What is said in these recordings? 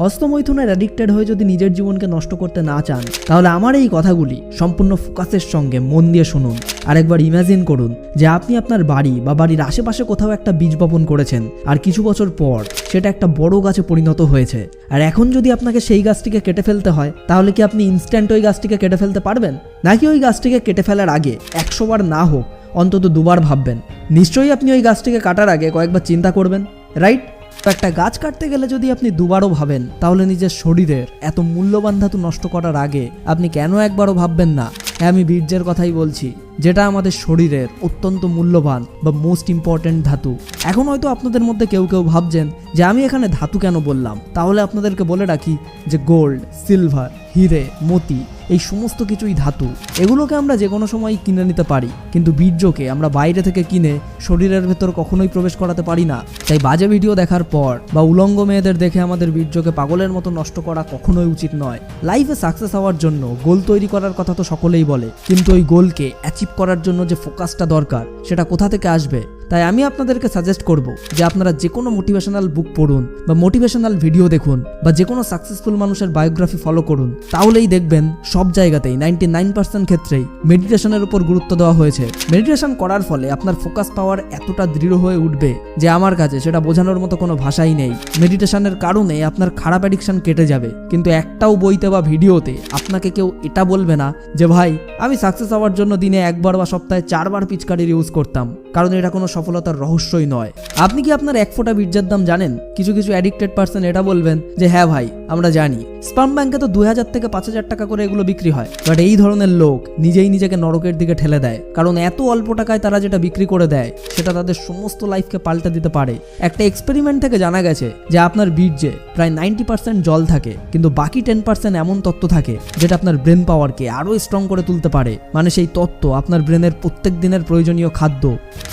হস্তমৈথুনের addicted হয়ে যদি নিজের জীবনকে নষ্ট করতে না চান, তাহলে আমার এই কথাগুলি সম্পূর্ণ ফোকাসের সঙ্গে মন দিয়ে শুনুন। আর একবার ইমাজিন করুন যে আপনি আপনার বাড়ি বা বাড়ির আশেপাশে কোথাও একটা বীজ বপন করেছেন, আর কিছু বছর পর সেটা একটা বড় গাছে পরিণত হয়েছে। আর এখন যদি আপনাকে সেই গাছটিকে কেটে ফেলতে হয়, তাহলে কি আপনি ইনস্ট্যান্ট ওই গাছটিকে কেটে ফেলতে পারবেন? নাকি ওই গাছটিকে কেটে ফেলার আগে 100 বার না হোক অন্তত 2 বার ভাববেন? নিশ্চয়ই আপনি ওই গাছটিকে কাটার আগে কয়েকবার চিন্তা করবেন, রাইট? তো একটা গাছ কাটতে গেলে যদি আপনি 2 বারও ভাবেন, তাহলে নিজের শরীরের এত মূল্যবান ধাতু নষ্ট করার আগে আপনি কেন একবারও ভাববেন না? হ্যাঁ, আমি বীর্যের কথাই বলছি, যেটা আমাদের শরীরের অত্যন্ত মূল্যবান বা মোস্ট ইম্পর্টেন্ট ধাতু। এখন হয়তো আপনাদের মধ্যে কেউ কেউ ভাবছেন যে আমি এখানে ধাতু কেন বললাম। তাহলে আপনাদেরকে বলে রাখি যে গোল্ড, সিলভার, হিরে, মতি এই সমস্ত কিছুই ধাতু। এগুলোকে আমরা যে কোনো সময় কিনে নিতে পারি, কিন্তু বীর্যকে আমরা বাইরে থেকে কিনে শরীরের ভেতর কখনোই প্রবেশ করাতে পারি না। তাই বাজে ভিডিও দেখার পর বা উলঙ্গ মেয়েদের দেখে আমাদের বীর্যকে পাগলের মতো নষ্ট করা কখনোই উচিত নয়। লাইফে সাকসেস হওয়ার জন্য গোল তৈরি করার কথা তো সকলেই বলে, কিন্তু ওই গোলকে অ্যাচিভ করার জন্য যে ফোকাসটা দরকার সেটা কোথা থেকে আসবে? তাই আমি আপনাদেরকে সাজেস্ট করব যে আপনারা যে কোনো মোটিভেশনাল বুক পড়ুন বা মোটিভেশনাল ভিডিও দেখুন বা যে কোনো সাকসেসফুল মানুষের বায়োগ্রাফি ফলো করুন। তাহলেই দেখবেন সব জায়গাতেই 99% ক্ষেত্রেই মেডিটেশনের উপর গুরুত্ব দেওয়া হয়েছে। মেডিটেশন করার ফলে আপনার ফোকাস পাওয়ার এতটা দৃঢ় হয়ে উঠবে যে আমার কাছে সেটা বোঝানোর মতো কোনো ভাষাই নেই। মেডিটেশনের কারণে আপনার খারাপ অ্যাডিকশন কেটে যাবে, কিন্তু একটাও বইতে বা ভিডিওতে আপনাকে কেউ এটা বলবে না যে ভাই আমি সাকসেস হওয়ার জন্য দিনে 1 বার বা সপ্তাহে 4 বার পিচকারির ইউজ করতাম, কারণ এটা কোনো সফলতার রহস্যই নয়। আপনি কি আপনার 1 ফোঁটা বীর্যের দাম জানেন? কিছু অ্যাডিক্টেড পার্সন এটা বলবেন যে হ্যাঁ ভাই আমরা জানি, স্পার্ম ব্যাংকে তো 2000 থেকে 5000 টাকা করে এগুলো বিক্রি হয়। বাট এই ধরনের লোক নিজেই নিজেকে নরকের দিকে ঠেলে দেয়, কারণ এত অল্প টাকায় তারা যেটা বিক্রি করে দেয় সেটা তাদের সমস্ত লাইফকে পাল্টে দিতে পারে। একটা এক্সপেরিমেন্ট থেকে জানা গেছে যে আপনার বীর্যে প্রায় 90% জল থাকে, কিন্তু বাকি 10% এমন তত্ত্ব থাকে যেটা আপনার ব্রেন পাওয়ারকে আরো স্ট্রং করে তুলতে পারে। মানে সেই তত্ত্ব আপনার ব্রেনের প্রত্যেক দিনের প্রয়োজনীয় খাদ্য।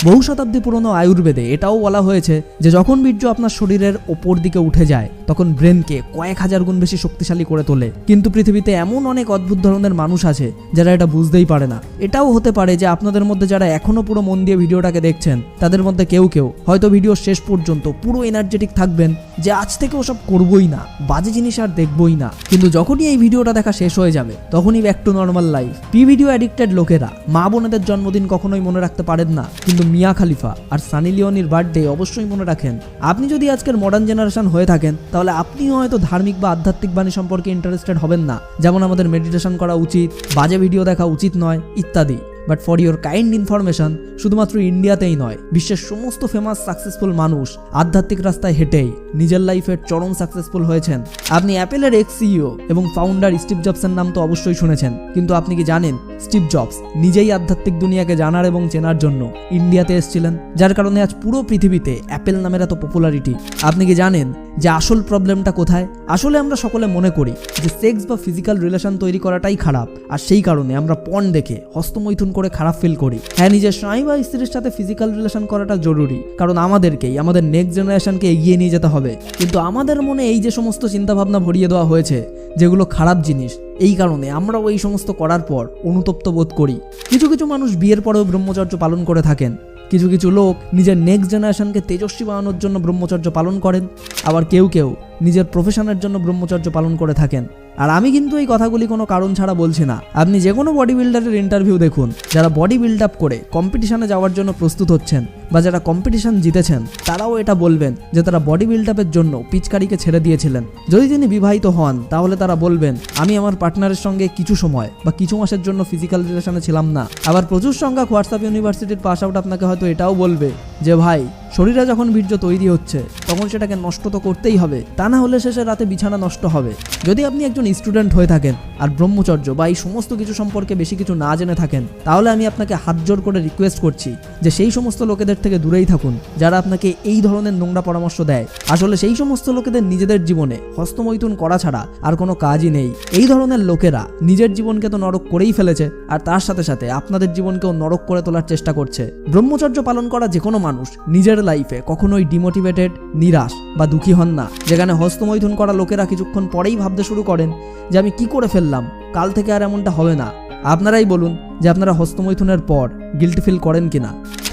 বহু শতাব্দী পুরনো আয়ুর্বেদে এটাও বলা হয়েছে যে যখন বীর্য আপনার শরীরের ওপর দিকে উঠে যায়, তখন ব্রেনকে কয়েক হাজার গুণ বেশি শক্তিশালী করে তোলে। কিন্তু পৃথিবীতে এমন অনেক অদ্ভুত ধরনের মানুষ আছে যারা এটা বুঝতেই পারে না। এটাও হতে পারে যে আপনাদের মধ্যে যারা এখনো পুরো মন দিয়ে ভিডিওটাকে দেখছেন, তাদের মধ্যে কেউ হয়তো ভিডিওর শেষ পর্যন্ত পুরো এনার্জেটিক থাকবেন যে আজ থেকে ওসব করবই না, বাজে জিনিস আর দেখবই না। কিন্তু যখনই এই ভিডিওটা দেখা শেষ হয়ে যাবে, তখনই back to normal life. Video addicted লোকেরা মা বোনেদের জন্মদিন কখনোই মনে রাখতে পারেন না, কিন্তু মিয়া খালিফা আর সানি লিওনির বার্থডে অবশ্যই মনে রাখেন। আপনি যদি আজকের মডার্ন জেনারেশন হয়ে থাকেন, তাহলে আপনিও হয়তো ধার্মিক বা আধ্যাত্মিক বাণী সম্পর্কে ইন্টারেস্টেড হবেন না, যেমন আমাদের মেডিটেশন করা উচিত, বাজে ভিডিও দেখা উচিত নয় ইত্যাদি। But for your kind information, শুধুমাত্র ইন্ডিয়াতেই নয়, বিশ্বের সমস্ত ফেমাস সাকসেসফুল মানুষ আধ্যাত্মিক রাস্তায় হেঁটেই নিজের লাইফের চরম সাকসেসফুল হয়েছেন। আপনি অ্যাপেলের এক্স সিইও এবং ফাউন্ডার স্টিভ জবসের নাম তো অবশ্যই শুনেছেন, কিন্তু আপনি কি জানেন স্টিভ জবস নিজেই আধ্যাত্মিক দুনিয়াকে জানার এবং চেনার জন্য ইন্ডিয়াতে এসেছিলেন, যার কারণে আজ পুরো পৃথিবীতে অ্যাপেল নামের এত পপুলারিটি। আপনি কি জানেন যে আসল প্রবলেমটা কোথায়? আসলে আমরা সকলে মনে করি যে সেক্স বা ফিজিক্যাল রিলেশন তৈরি করাটাই খারাপ, আর সেই কারণে আমরা পর্ন দেখে হস্তমৈথুন করে খারাপ ফিল করি। হ্যাঁ, নিজের স্বামী বা স্ত্রীর সাথে ফিজিক্যাল রিলেশন করাটা জরুরি, কারণ আমাদেরকেই আমাদের নেক্সট জেনারেশনকে এগিয়ে নিয়ে যেতে হবে। কিন্তু আমাদের মনে এই যে সমস্ত চিন্তাভাবনা ভরিয়ে দেওয়া হয়েছে যেগুলো খারাপ জিনিস, এই কারণে আমরাও এই সমস্ত করার পর অনুতপ্ত বোধ করি। কিছু মানুষ বিয়ের পরেও ব্রহ্মচর্য পালন করে থাকেন, কিছু লোক নিজের নেক্সট জেনারেশনকে তেজস্বী বানানোর জন্য ব্রহ্মচর্য পালন করেন, আবার কেউ নিজের প্রফেশনের জন্য ব্রহ্মচর্য পালন করে থাকেন। আর আমি কিন্তু এই কথাগুলি কোনো কারণ ছাড়া বলছি না। আপনি যে কোনো বডি বিল্ডারের ইন্টারভিউ দেখুন, যারা বডি বিল্ড আপ করে কম্পিটিশনে যাওয়ার জন্য প্রস্তুত হচ্ছেন বা যারা কম্পিটিশন জিতেছেন, তারাও এটা বলবেন যে তারা বডি বিল্ড আপের জন্য পিচকারিকে ছেড়ে দিয়েছিলেন। যদি তিনি বিবাহিত হন, তাহলে তারা বলবেন আমি আমার পার্টনারের সঙ্গে কিছু সময় বা কিছু মাসের জন্য ফিজিক্যাল রিলেশনে ছিলাম না। আবার প্রচুর সংখ্যক হোয়াটসঅ্যাপ ইউনিভার্সিটির পাস আউট আপনাকে হয়তো এটাও বলবে যে ভাই শরীরে যখন বীর্য তৈরি হচ্ছে, তখন সেটাকে নষ্ট তো করতেই হবে, তা না হলে শেষে রাতে বিছানা নষ্ট হবে। যদি আপনি একজন স্টুডেন্ট হয়ে থাকেন আর ব্রহ্মচর্য বা এই সমস্ত কিছু সম্পর্কে বেশি কিছু না জেনে থাকেন, তাহলে আমি আপনাকে হাত জোর করে রিকোয়েস্ট করছি যে সেই সমস্ত লোকেদের থেকে দূরেই থাকুন যারা আপনাকে এই ধরনের নোংরা পরামর্শ দেয়। আসলে সেই সমস্ত লোকেদের নিজেদের জীবনে হস্তমৈথুন করা ছাড়া আর কোনো কাজই নেই। এই ধরনের লোকেরা নিজের জীবনকে তো নরক করেই ফেলেছে, আর তার সাথে সাথে আপনাদের জীবনকেও নরক করে তোলার চেষ্টা করছে। ব্রহ্মচর্য পালন করা যে কোনো মানুষ নিজের লাইফে কখনোই ডিমোটিভেটেড, নিরাশ বা দুঃখী হন না। যেখানে হস্তমৈথুন করা লোকেরা কিছুক্ষণ পরেই ভাবতে শুরু করেন যে আমি কি করে ফেললাম, কাল থেকে আর এমনটা হবে না। আপনারাই বলুন যে আপনারা হস্তমৈথুনের পর গিল্ট ফিল করেন কিনা।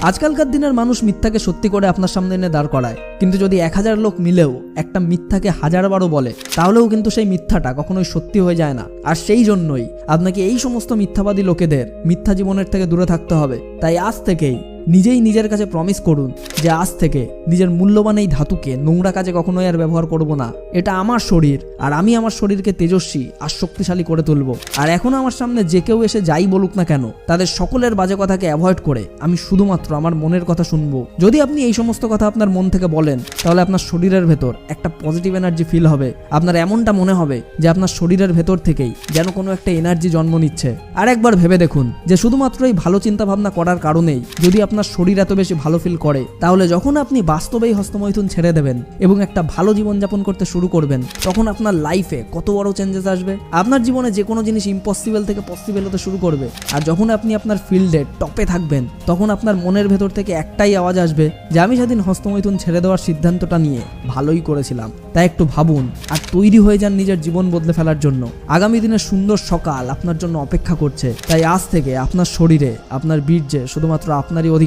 আজকালকার দিনের মানুষ মিথ্যাকে সত্যি করে আপনার সামনে এনে দাঁড় করায়, কিন্তু যদি 1000 লোক মিলেও একটা মিথ্যাকে 1000 বারও বলে তাহলেও কিন্তু সেই মিথ্যাটা কখনোই সত্যি হয়ে যায় না। আর সেই জন্যই আপনাকে এই সমস্ত মিথ্যাবাদী লোকেদের মিথ্যা জীবনের থেকে দূরে থাকতে হবে। তাই আজ থেকেই নিজেই নিজের কাছে প্রমিস করুন যে আজ থেকে নিজের মূল্যবান এই ধাতুকে নোংরা কাজে কখনোই আর ব্যবহার করব না। এটা আমার শরীর, আর আমি আমার শরীরকে তেজস্বী আর শক্তিশালী করে তুলব। আর এখন আমার সামনে যে কেউ এসে যাই বলুক না কেন, তাদের সকলের বাজে কথাকে অ্যাভয়েড করে আমি শুধুমাত্র আমার মনের কথা শুনবো। যদি আপনি এই সমস্ত কথা আপনার মন থেকে বলেন, তাহলে আপনার শরীরের ভেতর একটা পজিটিভ এনার্জি ফিল হবে। আপনার এমনটা মনে হবে যে আপনার শরীরের ভেতর থেকেই যেন কোনো একটা এনার্জি জন্ম নিচ্ছে। আর একবার ভেবে দেখুন যে শুধুমাত্র এই ভালো চিন্তা ভাবনা করার কারণেই যদি আপনার শরীর এত বেশি ভালো ফিল করে, তাহলে যখন আপনি বাস্তবেই হস্তমৈথুন ছেড়ে দেবেন এবং একটা ভালো জীবনযাপন করতে শুরু করবেন, তখন আপনার লাইফে কত বড় চেঞ্জেস আসবে। আপনার জীবনে যে কোনো জিনিস ইম্পসিবল থেকে পসিবল হতে শুরু করবে। আর যখন আপনি আপনার ফিল্ডে টপে থাকবেন, তখন আপনার মনের ভেতর থেকে একটাই আওয়াজ আসবে যে আমি সেদিন হস্তমৈথুন ছেড়ে দেওয়ার সিদ্ধান্তটা নিয়ে ভালোই করেছিলাম। তাই একটু ভাবুন আর তৈরি হয়ে যান নিজের জীবন বদলে ফেলার জন্য। আগামী দিনের সুন্দর সকাল আপনার জন্য অপেক্ষা করছে। তাই আজ থেকে আপনার শরীরে, আপনার বীর্যে শুধুমাত্র আপনারই অধিকার।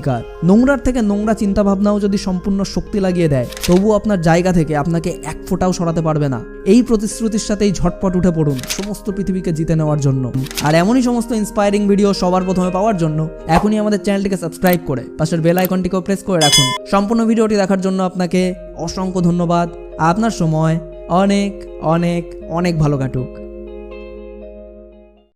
নোংরার থেকে নোংরা চিন্তা ভাবনাও যদি সম্পূর্ণ শক্তি লাগিয়ে দেয়, তবুও আপনার জায়গা থেকে আপনাকে এক ফোঁটাও সরাতে পারবে না। এই প্রতিশ্রুতির সাথেই ঝটপট উঠে পড়ুন সমস্ত পৃথিবীকে জিতে নেওয়ার জন্য। আর এমনই সমস্ত ইন্সপায়ারিং ভিডিও সবার প্রথমে পাওয়ার জন্য এখনই আমাদের চ্যানেলটিকে সাবস্ক্রাইব করে পাশের বেল আইকনটিকেও প্রেস করে রাখুন। সম্পূর্ণ ভিডিওটি দেখার জন্য আপনাকে অসংখ্য ধন্যবাদ। আপনার সময় অনেক অনেক অনেক ভালো কাটুক।